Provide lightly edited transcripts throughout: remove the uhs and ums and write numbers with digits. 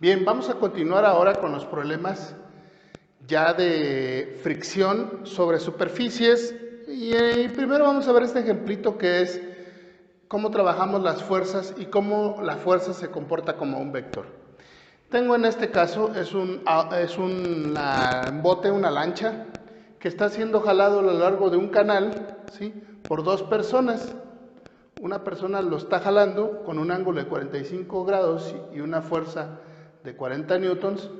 Bien, vamos a continuar ahora con los problemas ya de fricción sobre superficies y primero vamos a ver este ejemplito que es cómo trabajamos las fuerzas y cómo la fuerza se comporta como un vector. Tengo en este caso, es un bote, una lancha, que está siendo jalado a lo largo de un canal, ¿sí?, por dos personas. Una persona lo está jalando con un ángulo de 45 grados y una fuerza de 40 newtons,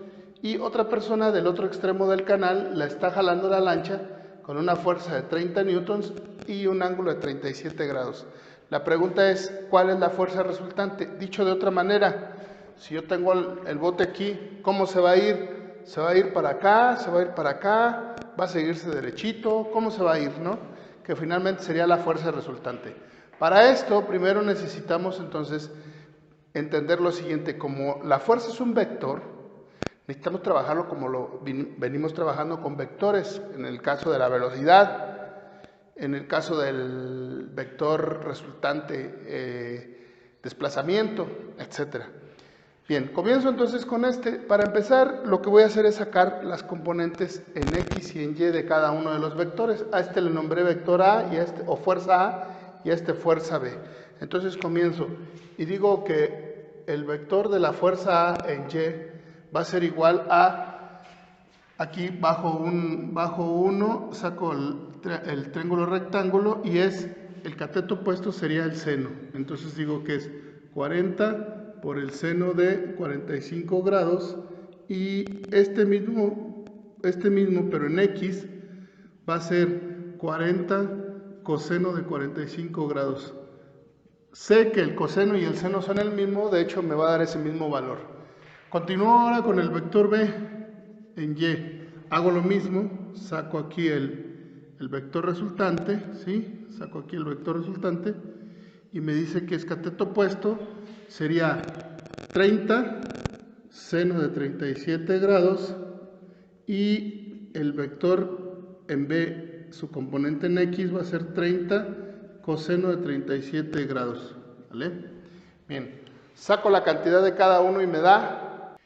y otra persona del otro extremo del canal la está jalando la lancha con una fuerza de 30 newtons y un ángulo de 37 grados. La pregunta es, ¿cuál es la fuerza resultante? Dicho de otra manera, si yo tengo el bote aquí, ¿cómo se va a ir? ¿Se va a ir para acá? ¿Se va a ir para acá? ¿Va a seguirse derechito? ¿Cómo se va a ir, no? Que finalmente sería la fuerza resultante. Para esto, primero necesitamos entonces entender lo siguiente: como la fuerza es un vector, necesitamos trabajarlo como lo venimos trabajando con vectores, en el caso de la velocidad, en el caso del vector resultante, desplazamiento, etc. Bien, comienzo entonces con este. Para empezar, lo que voy a hacer es sacar las componentes en X y en Y de cada uno de los vectores. A este le nombré vector A, y a este, o fuerza A, y a este fuerza B. Entonces comienzo y digo que el vector de la fuerza A en Y va a ser igual a, aquí bajo 1, saco el triángulo rectángulo y el cateto opuesto sería el seno. Entonces digo que es 40 por el seno de 45 grados, y este mismo pero en X va a ser 40 coseno de 45 grados. Sé que el coseno y el seno son el mismo, de hecho me va a dar ese mismo valor. Continúo ahora con el vector B en Y. Hago lo mismo, saco aquí el vector resultante, ¿sí? Saco aquí el vector resultante y me dice que es cateto opuesto, sería 30 seno de 37 grados, y el vector en B, su componente en X, va a ser 30 coseno de 37 grados, ¿vale? Bien, saco la cantidad de cada uno y me da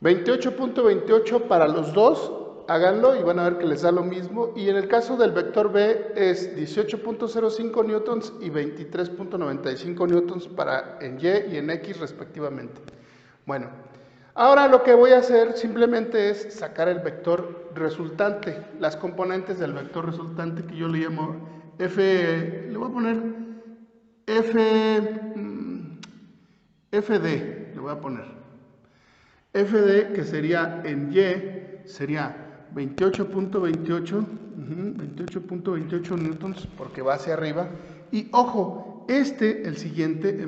28.28 para los dos. Háganlo y van a ver que les da lo mismo. Y en el caso del vector B es 18.05 newtons y 23.95 newtons para en Y y en X respectivamente. Bueno, ahora lo que voy a hacer simplemente es sacar el vector resultante, las componentes del vector resultante, que yo le llamo F, le voy a poner FD, le voy a poner FD, que sería en Y, sería 28.28 newtons, porque va hacia arriba. Y ojo, el siguiente,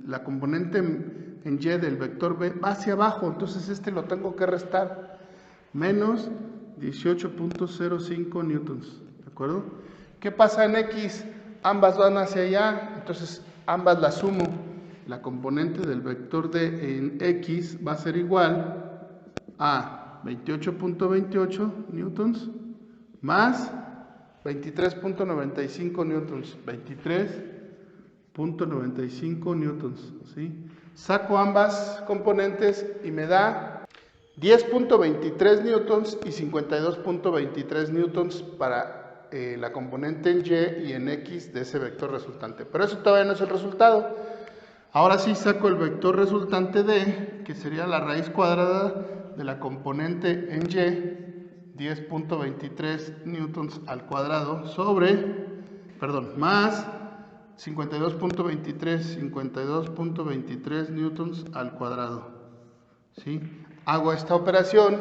la componente en Y del vector B va hacia abajo, entonces lo tengo que restar, menos 18.05 newtons, ¿de acuerdo? ¿Qué pasa en X? Ambas van hacia allá, entonces ambas las sumo. La componente del vector D en X va a ser igual a 28.28 newtons más 23.95 newtons, 23.95 newtons, ¿sí? Saco ambas componentes y me da 10.23 newtons y 52.23 newtons para la componente en Y y en X de ese vector resultante. Pero eso todavía no es el resultado. Ahora sí saco el vector resultante D, que sería la raíz cuadrada de la componente en Y, 10.23 newtons al cuadrado, más 52.23 newtons al cuadrado, ¿sí? Hago esta operación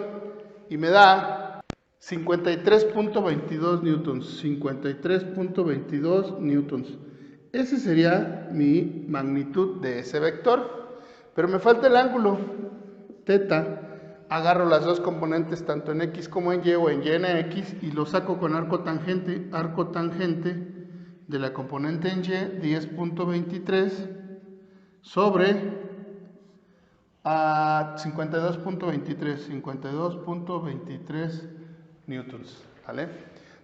y me da 53.22 newtons, 53.22 newtons. Ese sería mi magnitud de ese vector, pero me falta el ángulo, teta. Agarro las dos componentes, tanto en X como en Y, o en Y en X, y lo saco con arco tangente de la componente en Y, 10.23 sobre a 52.23 newtons, ¿vale?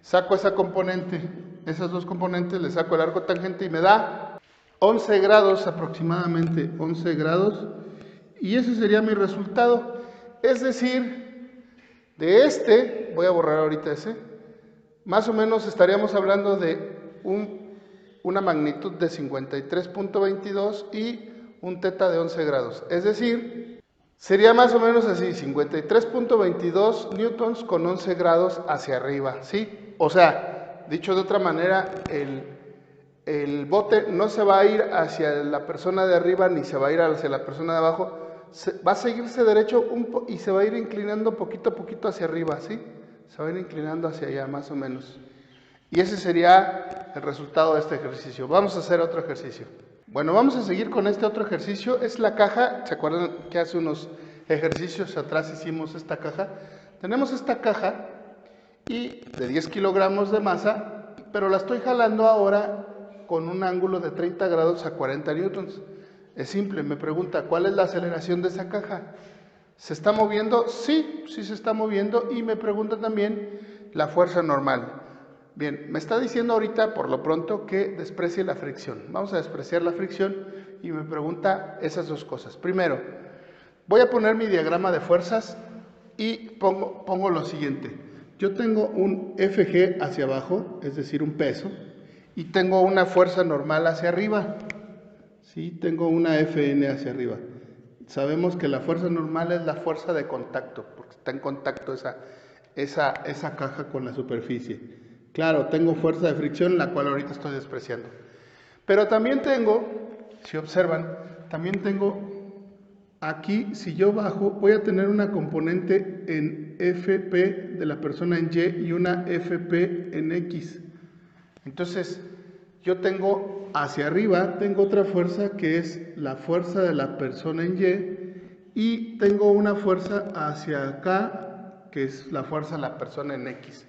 Saco esa componente, esas dos componentes, le saco el arco tangente y me da 11 grados aproximadamente, 11 grados, Y ese sería mi resultado. Es decir, de este, voy a borrar ahorita ese, más o menos estaríamos hablando de una magnitud de 53.22 y un teta de 11 grados. Es decir, sería más o menos así, 53.22 newtons con 11 grados hacia arriba, ¿sí? O sea, dicho de otra manera, el bote no se va a ir hacia la persona de arriba ni se va a ir hacia la persona de abajo, va a seguirse derecho y se va a ir inclinando poquito a poquito hacia arriba, ¿sí? Se va a ir inclinando hacia allá, más o menos. Y ese sería el resultado de este ejercicio. Vamos a hacer otro ejercicio. Bueno, vamos a seguir con este otro ejercicio. Es la caja. ¿Se acuerdan que hace unos ejercicios atrás hicimos esta caja? Tenemos esta caja y de 10 kilogramos de masa, pero la estoy jalando ahora con un ángulo de 30 grados a 40 newtons. Es simple, me pregunta, ¿cuál es la aceleración de esa caja? ¿Se está moviendo? Sí, sí se está moviendo. Y me pregunta también la fuerza normal. Bien, me está diciendo ahorita por lo pronto que desprecie la fricción. Vamos a despreciar la fricción y me pregunta esas dos cosas. Primero, voy a poner mi diagrama de fuerzas y pongo lo siguiente. Yo tengo un FG hacia abajo, es decir, un peso, y tengo una fuerza normal hacia arriba. Sí, tengo una FN hacia arriba. Sabemos que la fuerza normal es la fuerza de contacto, porque está en contacto esa caja con la superficie. Claro, tengo fuerza de fricción, la cual ahorita estoy despreciando. Pero también tengo, si observan, también tengo aquí, si yo bajo, voy a tener una componente en FP de la persona en Y y una FP en X. Entonces, yo tengo hacia arriba, tengo otra fuerza que es la fuerza de la persona en Y tengo una fuerza hacia acá, que es la fuerza de la persona en X.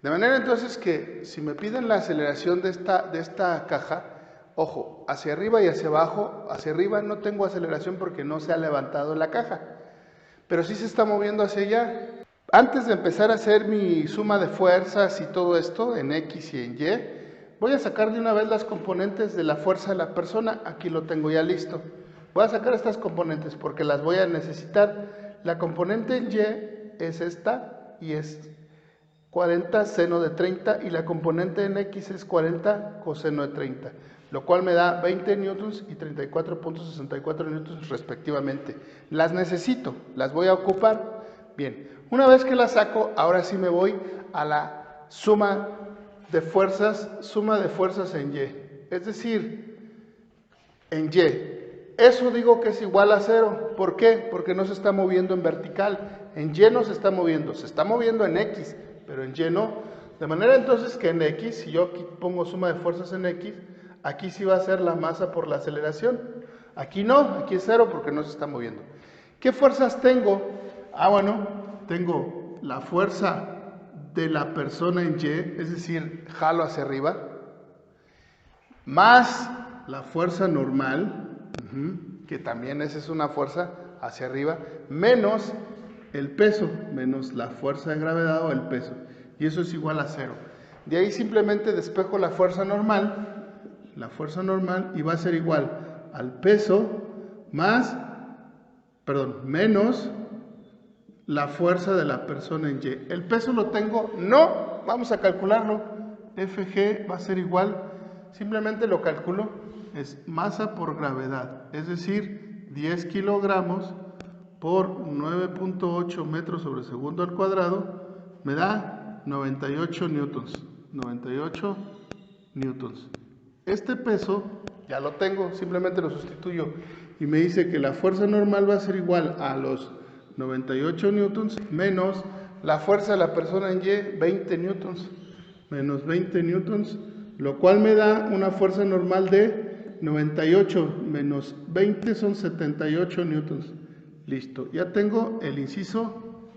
De manera entonces que si me piden la aceleración de esta caja, ojo, hacia arriba y hacia abajo, hacia arriba no tengo aceleración porque no se ha levantado la caja, pero sí se está moviendo hacia allá. Antes de empezar a hacer mi suma de fuerzas y todo esto en X y en Y, voy a sacar de una vez las componentes de la fuerza de la persona. Aquí lo tengo ya listo. Voy a sacar estas componentes porque las voy a necesitar. La componente en Y es esta y es 40 seno de 30 y la componente en X es 40 coseno de 30, lo cual me da 20 newtons y 34.64 newtons respectivamente. Las necesito, las voy a ocupar. Bien, una vez que las saco, ahora sí me voy a la suma de fuerzas en Y. Es decir, en Y. Eso digo que es igual a 0. ¿Por qué? Porque no se está moviendo en vertical. En Y no se está moviendo en X, pero en Y no. De manera entonces que en X, si yo aquí pongo suma de fuerzas en X, aquí sí va a ser la masa por la aceleración. Aquí no, aquí es 0 porque no se está moviendo. ¿Qué fuerzas tengo? Bueno, tengo la fuerza de la persona en Y, es decir, jalo hacia arriba, más la fuerza normal, que también esa es una fuerza hacia arriba, menos el peso, menos la fuerza de gravedad o el peso, y eso es igual a 0. De ahí simplemente despejo la fuerza normal, y va a ser igual al peso menos la fuerza de la persona en Y. ¿El peso lo tengo? No, vamos a calcularlo. FG va a ser igual, simplemente lo calculo, es masa por gravedad, es decir, 10 kilogramos por 9.8 metros sobre segundo al cuadrado, me da 98 newtons. 98 newtons. Este peso ya lo tengo, simplemente lo sustituyo y me dice que la fuerza normal va a ser igual a los 98 newtons menos la fuerza de la persona en Y, 20 newtons, menos 20 newtons, lo cual me da una fuerza normal de 98 menos 20 son 78 newtons. Listo, ya tengo el inciso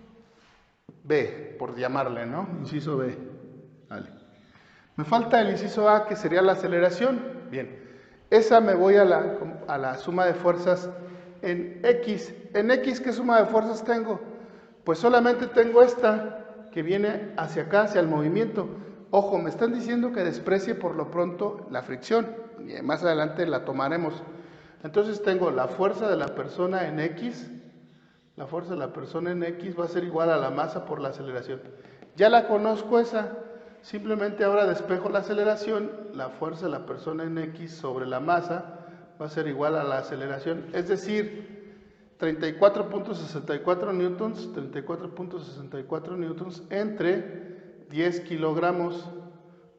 B, por llamarle, ¿no? Inciso B. Vale. Me falta el inciso A, que sería la aceleración. Bien, esa me voy a la suma de fuerzas en X. En X, ¿qué suma de fuerzas tengo? Pues solamente tengo esta, que viene hacia acá, hacia el movimiento. Ojo, me están diciendo que desprecie por lo pronto la fricción. Y más adelante la tomaremos. Entonces tengo la fuerza de la persona en X, la fuerza de la persona en X va a ser igual a la masa por la aceleración. Ya la conozco esa, simplemente ahora despejo la aceleración, la fuerza de la persona en X sobre la masa va a ser igual a la aceleración, es decir, 34.64 newtons, 34.64 newtons entre 10 kilogramos,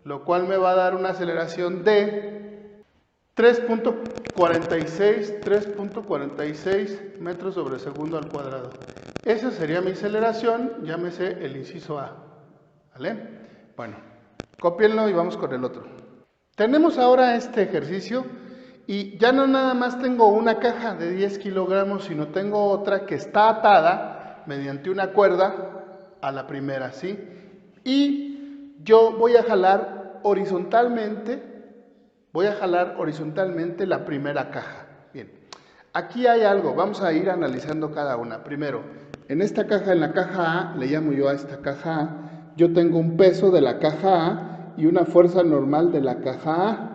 lo cual me va a dar una aceleración de 3.46 metros sobre segundo al cuadrado. Esa sería mi aceleración, llámese el inciso A. ¿Vale? Bueno, cópienlo y vamos con el otro. Tenemos ahora este ejercicio y ya no nada más tengo una caja de 10 kilogramos, sino tengo otra que está atada mediante una cuerda a la primera, ¿sí? Y yo voy a jalar horizontalmente la primera caja. Bien, aquí hay algo, vamos a ir analizando cada una. Primero, en esta caja, en la caja A, le llamo yo a esta caja A, yo tengo un peso de la caja A y una fuerza normal de la caja A.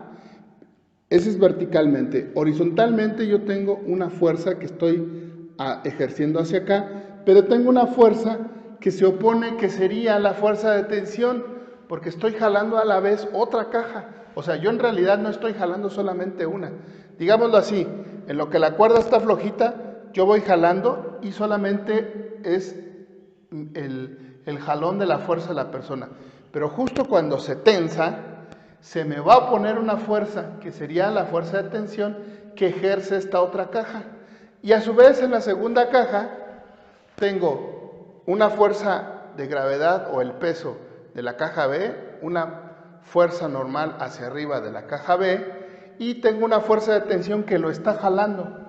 Ese es verticalmente. Horizontalmente yo tengo una fuerza que estoy ejerciendo hacia acá, pero tengo una fuerza que se opone, que sería la fuerza de tensión, porque estoy jalando a la vez otra caja. O sea, yo en realidad no estoy jalando solamente una. Digámoslo así, en lo que la cuerda está flojita, yo voy jalando y solamente es el jalón de la fuerza de la persona. Pero justo cuando se tensa, se me va a poner una fuerza, que sería la fuerza de tensión, que ejerce esta otra caja. Y a su vez en la segunda caja tengo una fuerza de gravedad o el peso de la caja B, una fuerza normal hacia arriba de la caja B y tengo una fuerza de tensión que lo está jalando.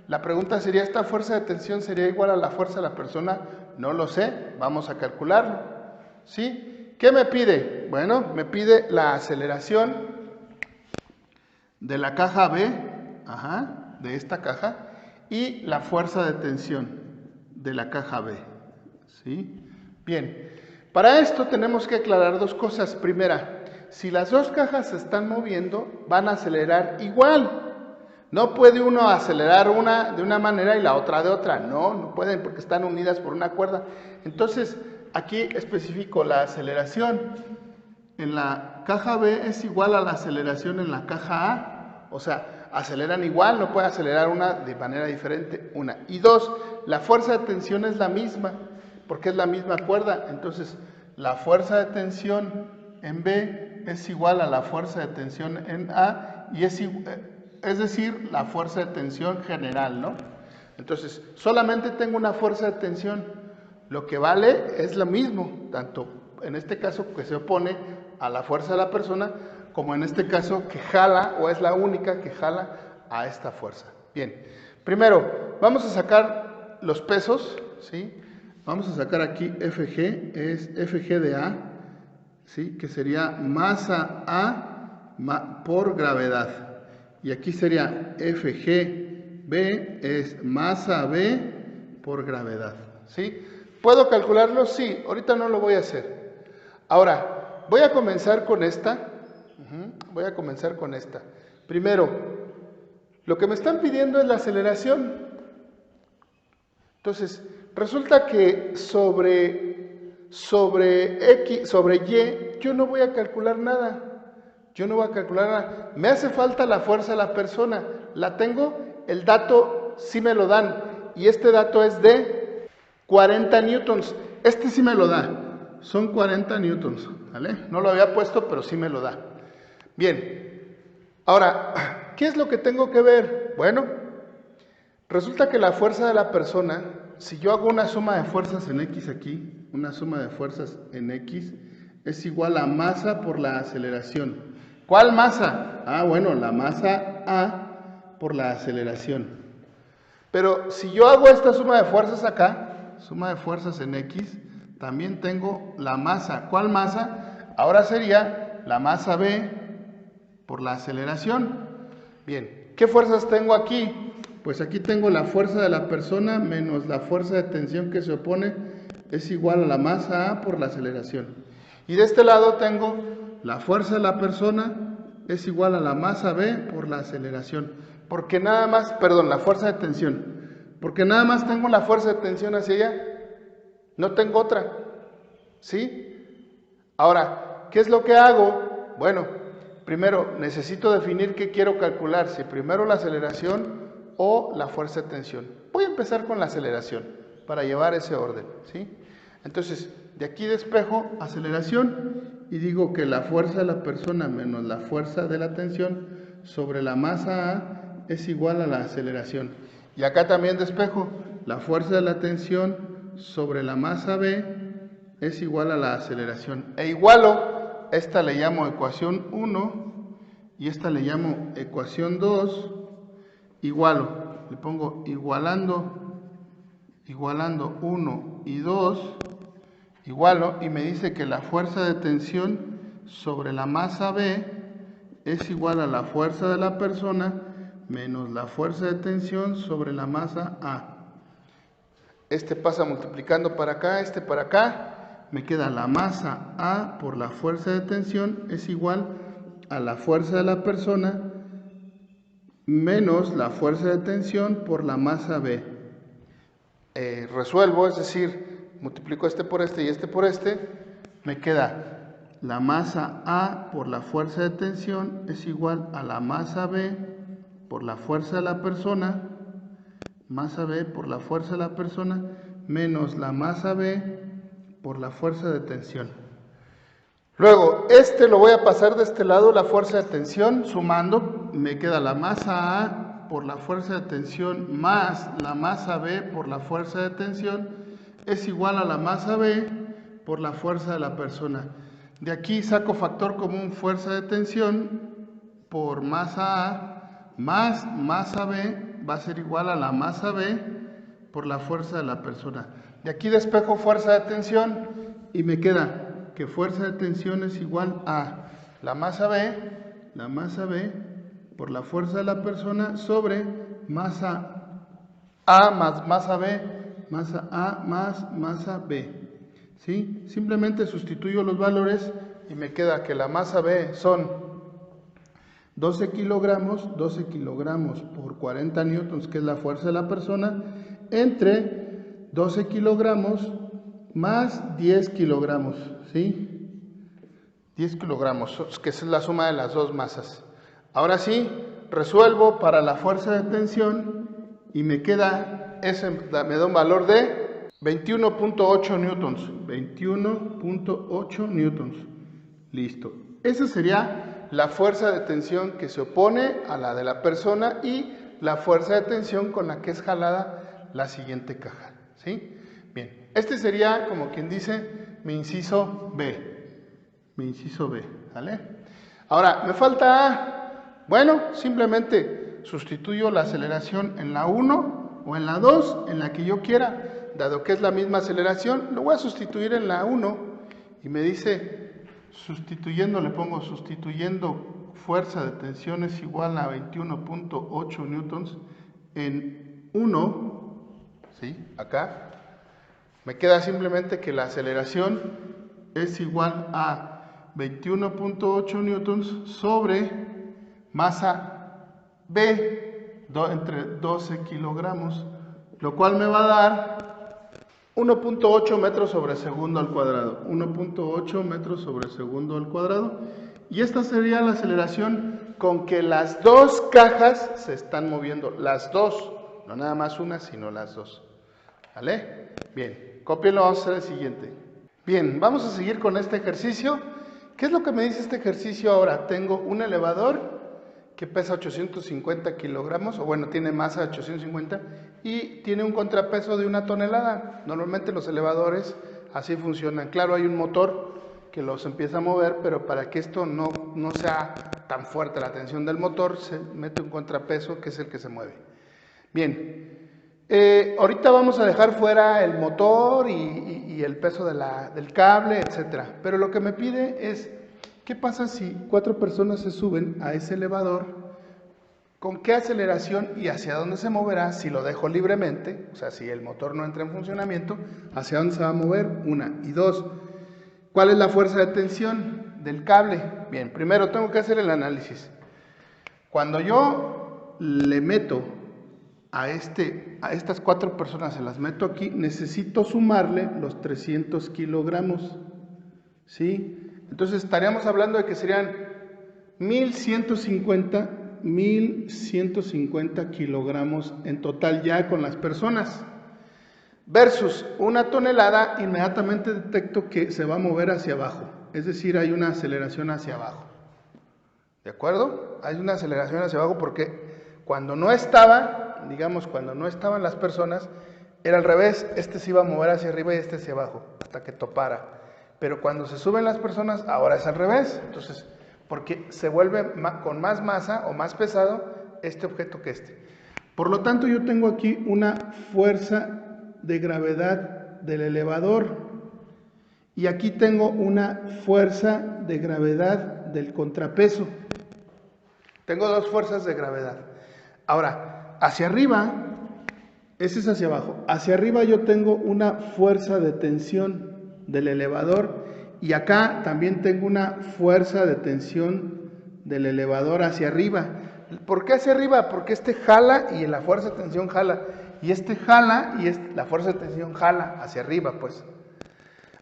La pregunta sería, ¿esta fuerza de tensión sería igual a la fuerza de la persona? No lo sé, vamos a calcularlo, ¿sí? ¿Qué me pide? Bueno, me pide la aceleración de la caja B, de esta caja, y la fuerza de tensión de la caja B, ¿sí? Bien, para esto tenemos que aclarar dos cosas. Primera, si las dos cajas se están moviendo, van a acelerar igual. No puede uno acelerar una de una manera y la otra de otra. No pueden porque están unidas por una cuerda. Entonces, aquí especifico la aceleración en la caja B es igual a la aceleración en la caja A. O sea, aceleran igual, no puede acelerar una de manera diferente, una. Y dos, la fuerza de tensión es la misma, porque es la misma cuerda. Entonces, la fuerza de tensión en B es igual a la fuerza de tensión en A, y es decir, la fuerza de tensión general, ¿no? Entonces, solamente tengo una fuerza de tensión. Lo que vale es lo mismo, tanto en este caso que se opone a la fuerza de la persona, como en este caso que jala, o es la única que jala a esta fuerza. Bien, primero, vamos a sacar los pesos, ¿sí? Vamos a sacar aquí FG, es FG de A, ¿sí? Que sería masa A por gravedad. Y aquí sería FGB, es masa B por gravedad, ¿sí? ¿Puedo calcularlo? Sí, ahorita no lo voy a hacer. Ahora, voy a comenzar con esta. Primero, lo que me están pidiendo es la aceleración. Entonces, resulta que sobre Y, yo no voy a calcular nada. Me hace falta la fuerza de la persona. ¿La tengo? El dato sí me lo dan. Y este dato es de 40 newtons. Este sí me lo da. Son 40 newtons. ¿Vale? No lo había puesto, pero sí me lo da. Bien. Ahora, ¿qué es lo que tengo que ver? Bueno, resulta que la fuerza de la persona, si yo hago una suma de fuerzas en X aquí, una suma de fuerzas en X, es igual a masa por la aceleración. ¿Cuál masa? Bueno, la masa A por la aceleración. Pero si yo hago esta suma de fuerzas acá, suma de fuerzas en X, también tengo la masa. ¿Cuál masa? Ahora sería la masa B por la aceleración. Bien, ¿qué fuerzas tengo aquí? Pues aquí tengo la fuerza de la persona menos la fuerza de tensión que se opone, es igual a la masa A por la aceleración. Y de este lado tengo la fuerza de la persona es igual a la masa B por la aceleración. porque nada más, perdón, la fuerza de tensión, porque nada más tengo la fuerza de tensión hacia allá, no tengo otra, ¿sí? Ahora, ¿qué es lo que hago? Bueno, primero necesito definir qué quiero calcular, si primero la aceleración o la fuerza de tensión. Voy a empezar con la aceleración para llevar ese orden, ¿sí? Entonces, de aquí despejo aceleración y digo que la fuerza de la persona menos la fuerza de la tensión sobre la masa A es igual a la aceleración. Y acá también despejo la fuerza de la tensión sobre la masa B es igual a la aceleración. E igualo, esta le llamo ecuación 1 y esta le llamo ecuación 2. Igualo, le pongo igualando 1 y 2, igualo, y me dice que la fuerza de tensión sobre la masa B es igual a la fuerza de la persona menos la fuerza de tensión sobre la masa A. Este pasa multiplicando para acá, este para acá, me queda la masa A por la fuerza de tensión es igual a la fuerza de la persona menos la fuerza de tensión por la masa B. Resuelvo, es decir, multiplico este por este y este por este, me queda la masa A por la fuerza de tensión es igual a la masa B por la fuerza de la persona, masa B por la fuerza de la persona, menos la masa B por la fuerza de tensión. Luego, este lo voy a pasar de este lado, la fuerza de tensión, sumando, me queda la masa A por la fuerza de tensión más la masa B por la fuerza de tensión es igual a la masa B por la fuerza de la persona. De aquí saco factor común fuerza de tensión por masa A más masa B va a ser igual a la masa B por la fuerza de la persona. De aquí despejo fuerza de tensión y me queda que fuerza de tensión es igual a la masa B por la fuerza de la persona sobre masa A más masa B, masa A más masa B. ¿Sí? Simplemente sustituyo los valores y me queda que la masa B son 12 kilogramos por 40 newtons, que es la fuerza de la persona, entre 12 kilogramos más 10 kilogramos, ¿sí? 10 kilogramos, que es la suma de las dos masas. Ahora sí, resuelvo para la fuerza de tensión y me queda, me da un valor de 21.8 newtons. 21.8 newtons. Listo. Esa sería la fuerza de tensión que se opone a la de la persona y la fuerza de tensión con la que es jalada la siguiente caja, ¿sí? Bien, este sería, como quien dice, mi inciso B. Mi inciso B, ¿vale? Ahora, me falta A. Bueno, simplemente sustituyo la aceleración en la 1 o en la 2, en la que yo quiera. Dado que es la misma aceleración, lo voy a sustituir en la 1 y me dice, sustituyendo, le pongo sustituyendo fuerza de tensión es igual a 21.8 newtons en 1, ¿sí? Acá. Me queda simplemente que la aceleración es igual a 21.8 newtons sobre masa B entre 12 kilogramos, lo cual me va a dar 1.8 metros sobre segundo al cuadrado. 1.8 metros sobre segundo al cuadrado. Y esta sería la aceleración con que las dos cajas se están moviendo. Las dos, no nada más una, sino las dos. ¿Vale? Bien, cópienlo, vamos a hacer el siguiente. Bien, vamos a seguir con este ejercicio. ¿Qué es lo que me dice este ejercicio ahora? Tengo un elevador que pesa 850 kilogramos, o bueno, tiene masa de 850 y tiene un contrapeso de 1 tonelada. Normalmente los elevadores así funcionan. Claro, hay un motor que los empieza a mover, pero para que esto no sea tan fuerte la tensión del motor, se mete un contrapeso que es el que se mueve. Bien, ahorita vamos a dejar fuera el motor y el peso del cable, etcétera. Pero lo que me pide es, ¿qué pasa si 4 personas se suben a ese elevador? ¿Con qué aceleración y hacia dónde se moverá si lo dejo libremente? O sea, si el motor no entra en funcionamiento, ¿hacia dónde se va a mover? 1. Y 2, ¿cuál es la fuerza de tensión del cable? Bien, primero tengo que hacer el análisis. Cuando yo le meto a estas 4 personas, se las meto aquí, necesito sumarle los 300 kilogramos, ¿sí? Entonces estaríamos hablando de que serían 1150 kilogramos en total ya con las personas, versus 1 tonelada, inmediatamente detecto que se va a mover hacia abajo, es decir, hay una aceleración hacia abajo, ¿de acuerdo? Hay una aceleración hacia abajo porque cuando no estaba, digamos, cuando no estaban las personas, era al revés, este se iba a mover hacia arriba y este hacia abajo, hasta que topara. Pero cuando se suben las personas, ahora es al revés, entonces, porque se vuelve con más masa o más pesado este objeto que este. Por lo tanto, yo tengo aquí una fuerza de gravedad del elevador y aquí tengo una fuerza de gravedad del contrapeso. Tengo 2 fuerzas de gravedad. Ahora, hacia arriba, ese es hacia abajo. Hacia arriba yo tengo una fuerza de tensión del elevador y acá también tengo una fuerza de tensión del elevador hacia arriba. ¿Por qué hacia arriba? Porque este jala y la fuerza de tensión jala. Y este jala y la fuerza de tensión jala hacia arriba, pues.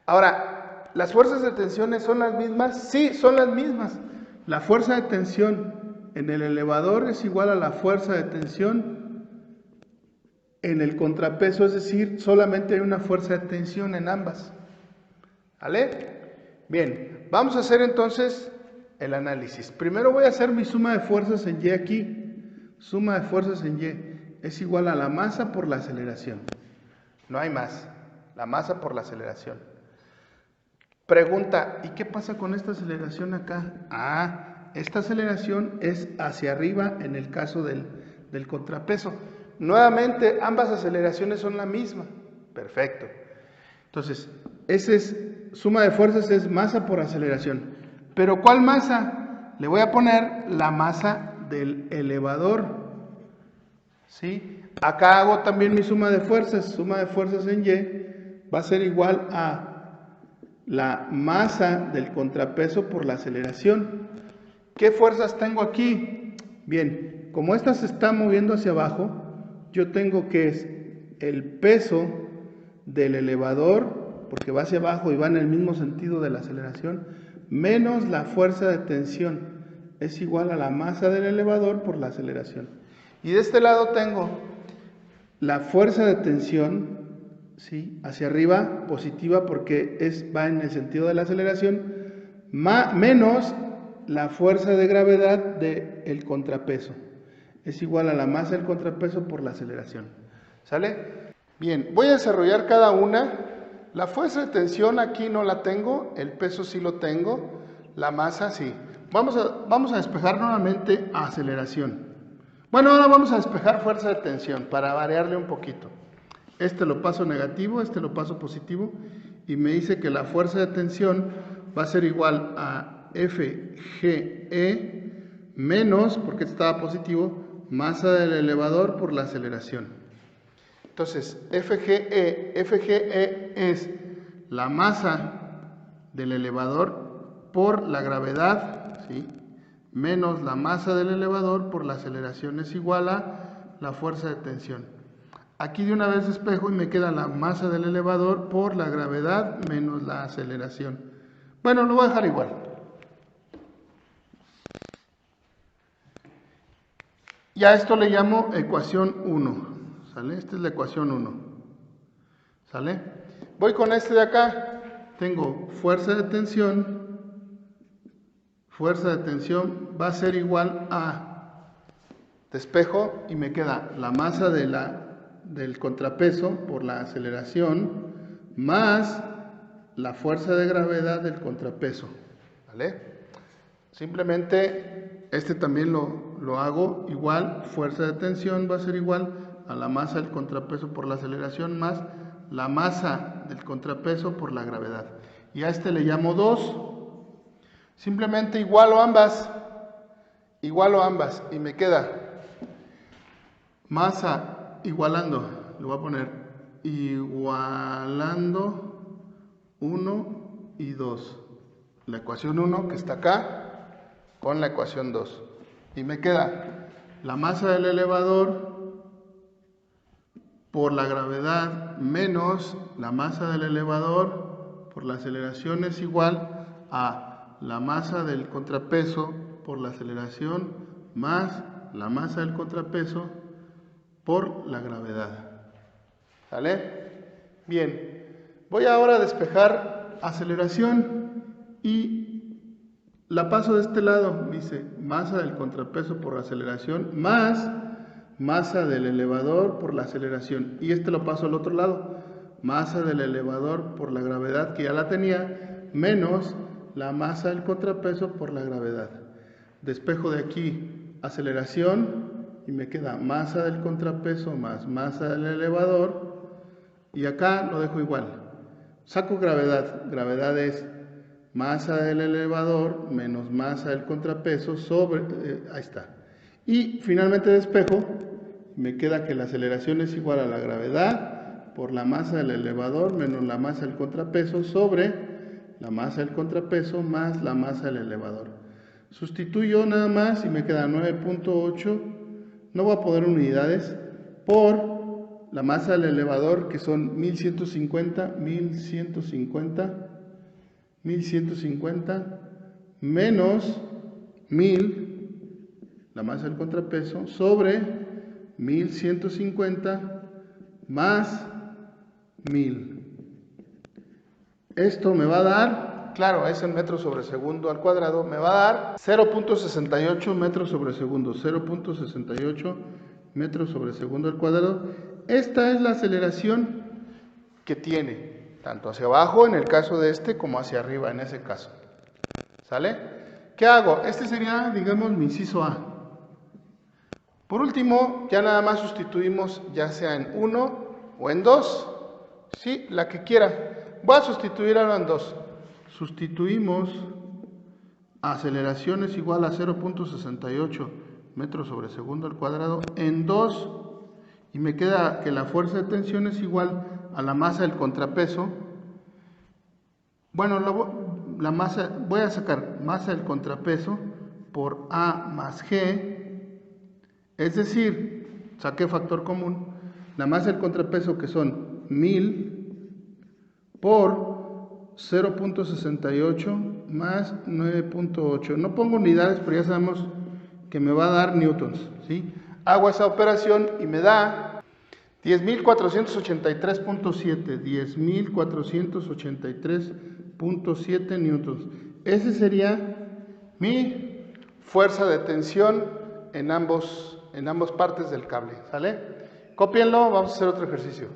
Ahora, ¿las fuerzas de tensión son las mismas? Sí, son las mismas. La fuerza de tensión en el elevador es igual a la fuerza de tensión en el contrapeso, es decir, solamente hay una fuerza de tensión en ambas. ¿Vale? Bien, vamos a hacer entonces el análisis. Primero voy a hacer mi suma de fuerzas en Y aquí. Suma de fuerzas en Y es igual a la masa por la aceleración. No hay más. La masa por la aceleración. Pregunta, ¿y qué pasa con esta aceleración acá? Esta aceleración es hacia arriba en el caso del contrapeso. Nuevamente, ambas aceleraciones son la misma. Perfecto. Entonces, suma de fuerzas es masa por aceleración. ¿Pero cuál masa? Le voy a poner la masa del elevador. ¿Sí? Acá hago también mi suma de fuerzas. Suma de fuerzas en Y va a ser igual a la masa del contrapeso por la aceleración. ¿Qué fuerzas tengo aquí? Bien, como esta se está moviendo hacia abajo, yo tengo que es el peso del elevador, porque va hacia abajo y va en el mismo sentido de la aceleración, menos la fuerza de tensión, es igual a la masa del elevador por la aceleración. Y de este lado tengo la fuerza de tensión, ¿sí?, hacia arriba, positiva, porque va en el sentido de la aceleración, menos la fuerza de gravedad del contrapeso. Es igual a la masa del contrapeso por la aceleración. ¿Sale? Bien, voy a desarrollar cada una. La fuerza de tensión aquí no la tengo, el peso sí lo tengo, la masa sí. Vamos a despejar nuevamente a aceleración. Bueno, ahora vamos a despejar fuerza de tensión para variarle un poquito. Este lo paso negativo, este lo paso positivo y me dice que la fuerza de tensión va a ser igual a FGE menos, porque estaba positivo, masa del elevador por la aceleración. Entonces, FGE es la masa del elevador por la gravedad, ¿sí?, menos la masa del elevador por la aceleración es igual a la fuerza de tensión. Aquí de una vez despejo y me queda la masa del elevador por la gravedad menos la aceleración. Bueno, lo voy a dejar igual. Y a esto le llamo ecuación 1. ¿Sale? Esta es la ecuación 1. ¿Sale? Voy con este de acá. Tengo fuerza de tensión. Fuerza de tensión va a ser igual a despejo y me queda la masa del contrapeso por la aceleración más la fuerza de gravedad del contrapeso. ¿Vale? Simplemente este también lo hago igual. Fuerza de tensión va a ser igual a la masa del contrapeso por la aceleración más la masa del contrapeso por la gravedad. Y a este le llamo 2. Simplemente igualo ambas y me queda masa igualando, le voy a poner igualando 1 y 2. La ecuación 1 que está acá con la ecuación 2. Y me queda la masa del elevador por la gravedad menos la masa del elevador por la aceleración es igual a la masa del contrapeso por la aceleración más la masa del contrapeso por la gravedad. ¿Sale? Bien, voy ahora a despejar aceleración y la paso de este lado. Dice masa del contrapeso por la aceleración más masa del elevador por la aceleración. Y este lo paso al otro lado. Masa del elevador por la gravedad, que ya la tenía, menos la masa del contrapeso por la gravedad. Despejo de aquí aceleración y me queda masa del contrapeso más masa del elevador. Y acá lo dejo igual. Saco gravedad. Gravedad es masa del elevador menos masa del contrapeso sobre... ahí está. Y finalmente despejo. Me queda que la aceleración es igual a la gravedad por la masa del elevador menos la masa del contrapeso sobre la masa del contrapeso más la masa del elevador. Sustituyo nada más y me queda 9.8. No voy a poner unidades por la masa del elevador, que son 1150 menos 1000, la masa del contrapeso, sobre 1150 más 1000. Esto me va a dar, claro, es en metros sobre segundo al cuadrado, me va a dar 0.68 metros sobre segundo, 0.68 metros sobre segundo al cuadrado. Esta es la aceleración que tiene, tanto hacia abajo en el caso de este, como hacia arriba en ese caso. ¿Sale? ¿Qué hago? Este sería, digamos, mi inciso A. Por último, ya nada más sustituimos, ya sea en 1 o en 2, ¿sí? La que quiera. Voy a sustituir ahora en 2. Sustituimos aceleración es igual a 0.68 metros sobre segundo al cuadrado en 2. Y me queda que la fuerza de tensión es igual a la masa del contrapeso. Bueno, la masa, voy a sacar masa del contrapeso por A más G. Es decir, saqué factor común. La masa del contrapeso, que son 1000 por 0.68 más 9.8. No pongo unidades, pero ya sabemos que me va a dar newtons, ¿sí? Hago esa operación y me da 10.483.7, 10.483.7 newtons. Ese sería mi fuerza de tensión en ambas partes del cable, ¿sale? Cópienlo, vamos a hacer otro ejercicio.